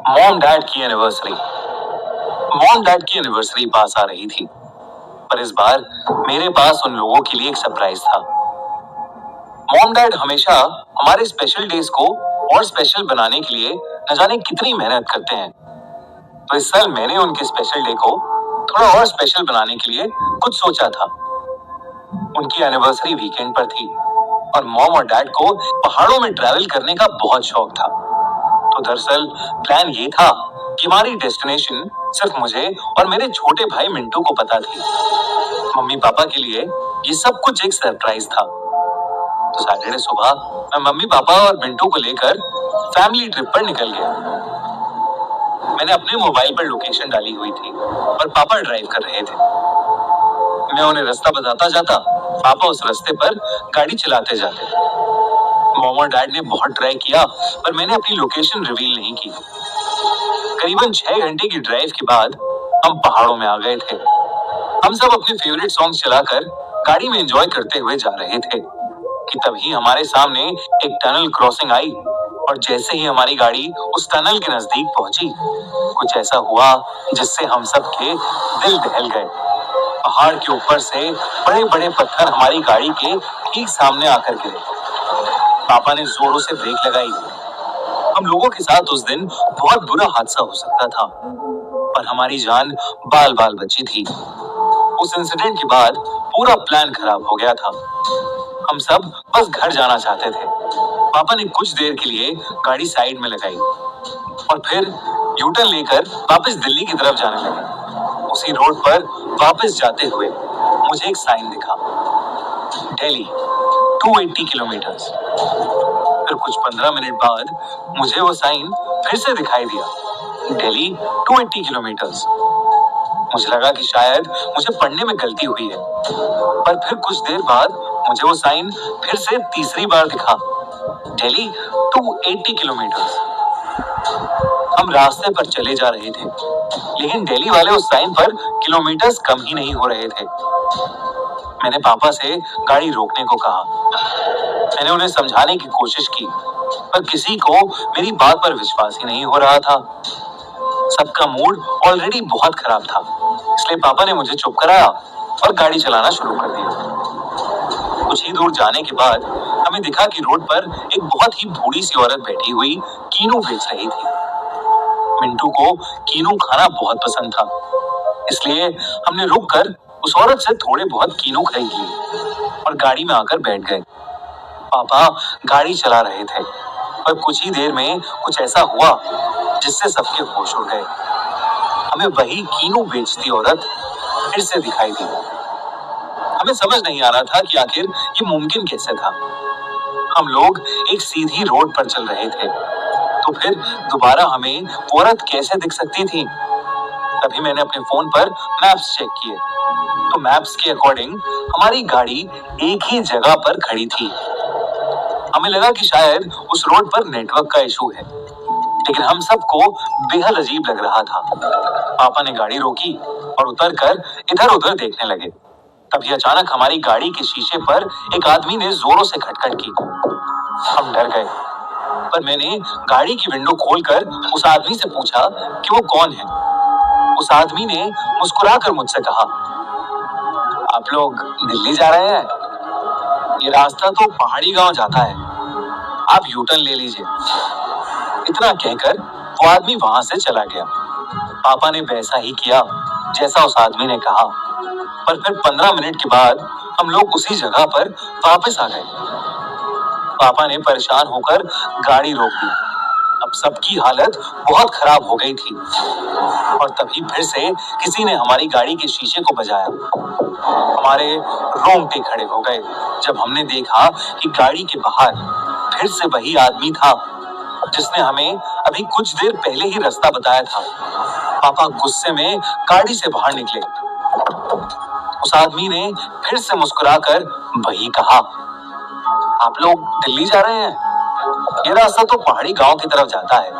Mom dad की anniversary. Mom dad की anniversary पास आ रही थी, पर इस बार मेरे पास उन लोगों के लिए एक सरप्राइज था। मॉम डैड हमेशा हमारे स्पेशल डेज को और स्पेशल बनाने के लिए न जाने कितनी मेहनत करते हैं। तो इस साल मैंने उनके स्पेशल डे को थोड़ा और स्पेशल बनाने के लिए कुछ सोचा था। उनकी एनिवर्सरी वीकेंड पर थी और मॉम और डैड को पहाड़ों में ट्रैवल करने का बहुत शौक था। तो दरअसल प्लान ये था कि हमारी डेस्टिनेशन सिर्फ मुझे और मेरे छोटे भाई मिंटू को पता थी। मम्मी पापा के लिए ये सब कुछ एक सरप्राइज था। तो सैटरडे सुबह मैं मम्मी पापा और मिंटू को लेकर फैमिली ट्रिप पर निकल गया। मैंने अपने मोबाइल पर लोकेशन डाली हुई थी और पापा ड्राइव कर रहे थे। मैं उन्हें रास्ता बताता जाता, पापा उस रास्ते पर गाड़ी चलाते जाते। मॉम और डैड ने बहुत ट्राई किया, पर मैंने अपनी लोकेशन रिवील नहीं की। करीबन 6 घंटे की ड्राइव के बाद हम पहाड़ों में आ गए थे। हम सब अपने फेवरेट सॉन्ग्स चलाकर गाड़ी में एंजॉय करते हुए जा रहे थे कि तभी हमारे सामने एक टनल क्रॉसिंग आई और जैसे ही हमारी गाड़ी उस टनल के नजदीक पहुंची, कुछ ऐसा हुआ जिससे हम सब के दिल दहल गए। पहाड़ के ऊपर से बड़े बड़े पत्थर हमारी गाड़ी के ठीक सामने आकर गिरे। पापा ने जोरों से ब्रेक लगाई। हम लोगों के साथ उस दिन बहुत बुरा हादसा हो सकता था, पर हमारी जान बाल बाल बची थी। उस इंसिडेंट के बाद पूरा प्लान खराब हो गया था। हम सब बस घर जाना चाहते थे। पापा ने कुछ देर के लिए गाड़ी साइड में लगाई और फिर यूटर्न लेकर वापस दिल्ली की तरफ जाने लगे। उसी रोड पर वापस जाते हुए मुझे एक साइन दिखा, दिल्ली 280 किलोमीटर्स। फिर कुछ 15 मिनट बाद मुझे वो साइन फिर से दिखाई दिया, दिल्ली 280 किलोमीटर्स। मुझे लगा कि शायद मुझे पढ़ने में गलती हुई है, पर फिर कुछ देर बाद मुझे वो साइन फिर से तीसरी बार दिखा, दिल्ली 280 किलोमीटर्स। हम रास्ते पर चले जा रहे थे, लेकिन दिल्ली वाले उस साइन पर किलोमीटर्स कम ही नहीं हो रहे थे। मैंने पापा से गाड़ी रोकने को कहा। मैंने उन्हें समझाने की कोशिश की, पर किसी को मेरी बात पर विश्वास ही नहीं हो रहा था। सबका मूड ऑलरेडी बहुत खराब था, इसलिए पापा ने मुझे चुप कराया और गाड़ी चलाना शुरू कर दिया। कुछ ही दूर जाने के बाद हमें दिखा कि रोड पर एक बहुत ही बूढ़ी सी औरत बैठी हुई कीनू बेच रही थी। मिंटू को कीनू खाना बहुत पसंद था, इसलिए हमने रुककर उस औरत से थोड़े बहुत कीनू खरीद लिए और गाड़ी में आकर बैठ गए। पापा गाड़ी चला रहे थे, पर कुछ ही देर में कुछ ऐसा हुआ जिससे सबके होश उड़ गए। हमें वही कीनू बेचती औरत फिर से दिखाई दी। हमें समझ नहीं आ रहा था कि आखिर ये मुमकिन कैसे था। हम लोग एक सीधी रोड पर चल रहे थे, तो फिर दोबारा हमें वो औरत कैसे दिख सकती थी? तभी मैंने अपने फोन पर मैप्स चेक किए, तो मैप्स के अकॉर्डिंग हमारी गाड़ी एक ही जगह पर खड़ी थी। हमें लगा कि शायद उस रोड पर नेटवर्क का इशू है, लेकिन हम सबको बेहद अजीब लग रहा था। पापा ने गाड़ी रोकी और उतरकर इधर उधर देखने लगे। तभी अचानक हमारी गाड़ी के शीशे पर एक आदमी ने जोरों से खटखट की। हम डर गए, पर मैंने गाड़ी की विंडो खोलकर उस आदमी से पूछा कि वो कौन है। उस आदमी ने मुस्कुराकर मुझसे कहा, आप लोग दिल्ली जा रहे हैं? ये रास्ता तो पहाड़ी गांव जाता है, आप यूटर्न ले लीजिए। इतना कहकर वो आदमी वहां से चला गया। पापा ने वैसा ही किया जैसा उस आदमी ने कहा, पर फिर 15 मिनट के बाद हम लोग उसी जगह पर वापस आ गए। पापा ने परेशान होकर गाड़ी रोक दी। अब सबकी हालत बहुत खराब हो गई थी और तभी फिर से किसी ने हमारी गाड़ी के शीशे को बजाया। हमारे रोंगटे खड़े हो गए जब हमने देखा कि गाड़ी के बाहर फिर से वही आदमी था जिसने हमें अभी कुछ देर पहले ही रास्ता बताया था। पापा गुस्से में गाड़ी से बाहर निकले। उस आदमी ने फिर से मुस्कुराकर वही कहा, आप लोग दिल्ली जा रहे हैं? ये रास्ता तो पहाड़ी गांव की तरफ जाता है,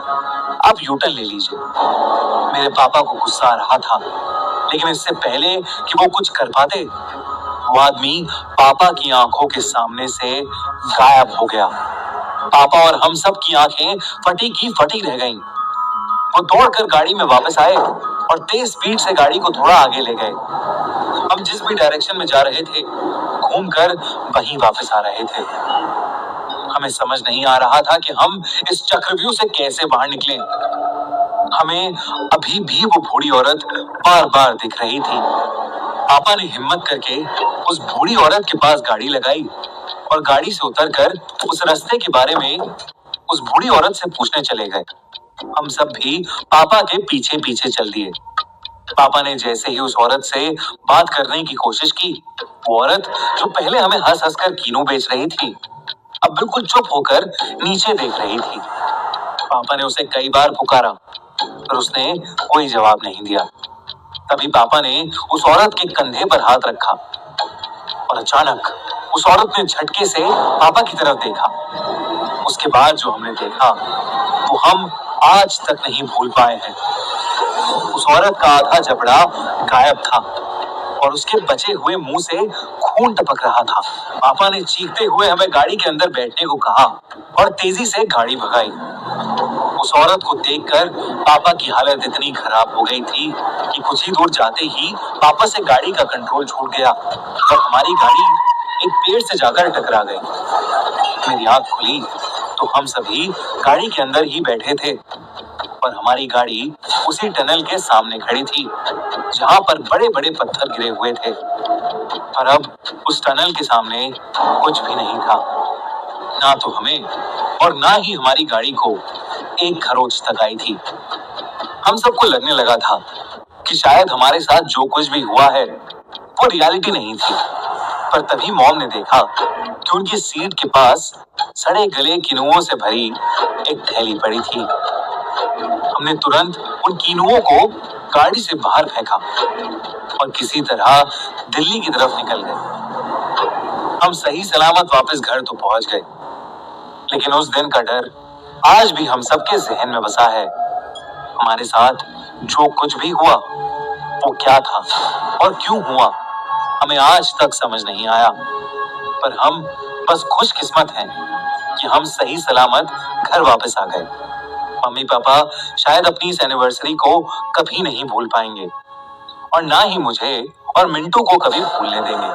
आप यूटर्न ले लीजिए। मेरे पापा को गुस्सा आ रहा था, लेकिन इससे पहले कि वो कुछ कर पाते, वो आदमी पापा की आंखों के सामने से गायब हो गया। पापा और हम सब की आंखें फटी की फटी रह गईं। वो दौड़कर गाड़ी में वापस आए और तेज स्पीड से गाड़ी को थोड़ा आगे ले गए। हम जिस भी डायरेक्शन में जा रहे थे घूमकर वहीं वापस आ रहे थे। हमें समझ नहीं आ रहा था कि हम इस चक्रव्यूह से कैसे बाहर निकलें। हमें अभी भी वो बूढ़ी औरत बार बार दिख रही थी। पापा ने हिम्मत करके उस बूढ़ी औरत के पास गाड़ी लगाई और गाड़ी से उतरकर उस रास्ते के बारे में उस बूढ़ी औरत से पूछने चले गए। हम सब भी पापा के पीछे पीछे चल दिए। पापा ने जैसे ही उस औरत से बात करने की कोशिश की, वो औरत जो पहले हमें हंस हंस कर कीनू बेच रही थी, अब बिल्कुल चुप होकर नीचे देख रही थी। पापा ने उसे कई बार पुकारा पर उसने कोई जवाब नहीं दिया। तभी पापा ने उस औरत के कंधे पर हाथ रखा और अचानक उस औरत ने झटके से पापा की तरफ देखा। उसके बाद जो हमने देखा वो हम आज तक नहीं भूल पाए हैं। उस औरत का आधा जबड़ा गायब था और उसके बचे हुए मुंह से खून टपक रहा था। पापा ने चीखते हुए हमें गाड़ी के अंदर बैठने को कहा और तेजी से गाड़ी भगाई। उस औरत को देखकर पापा की हालत इतनी खराब हो गई थी कि कुछ ही दूर जाते ही पापा से गाड़ी का कंट्रोल छूट गया और हमारी गाड़ी एक पेड़ से जाकर टकरा गई। मेरी आंख खुली तो हम सभी गाड़ी के अंदर ही बैठे थे पर हमारी गाड़ी उसी टनल के सामने खड़ी थी जहां पर बड़े बड़े पत्थर गिरे हुए थे। पर अब उस टनल के सामने कुछ भी नहीं था, ना तो हमें और ना ही हमारी गाड़ी को एक खरोंच तक आई थी। हम सबको लगने लगा था कि शायद हमारे साथ जो कुछ भी हुआ है वो रियलिटी नहीं थी। पर तभी मॉम ने देखा कि उनकी सीट के पास सड़े गले किनुओं से भरी एक थैली पड़ी थी। हमने तुरंत उन किनुओं को गाड़ी से बाहर फेंका और किसी तरह दिल्ली की तरफ निकल गए। हम सही सलामत वापस घर तो पहुंच गए, लेकिन उस दिन का डर आज भी हम सबके जहन में बसा है। हमारे साथ जो कुछ भी हुआ वो क्या था और क्यों हुआ हमें आज तक समझ नहीं आया। पर हम बस खुशकिस्मत हैं कि हम सही सलामत घर वापस आ गए। मम्मी पापा शायद अपनी इस एनिवर्सरी को कभी नहीं भूल पाएंगे और ना ही मुझे और मिंटू को कभी भूलने देंगे।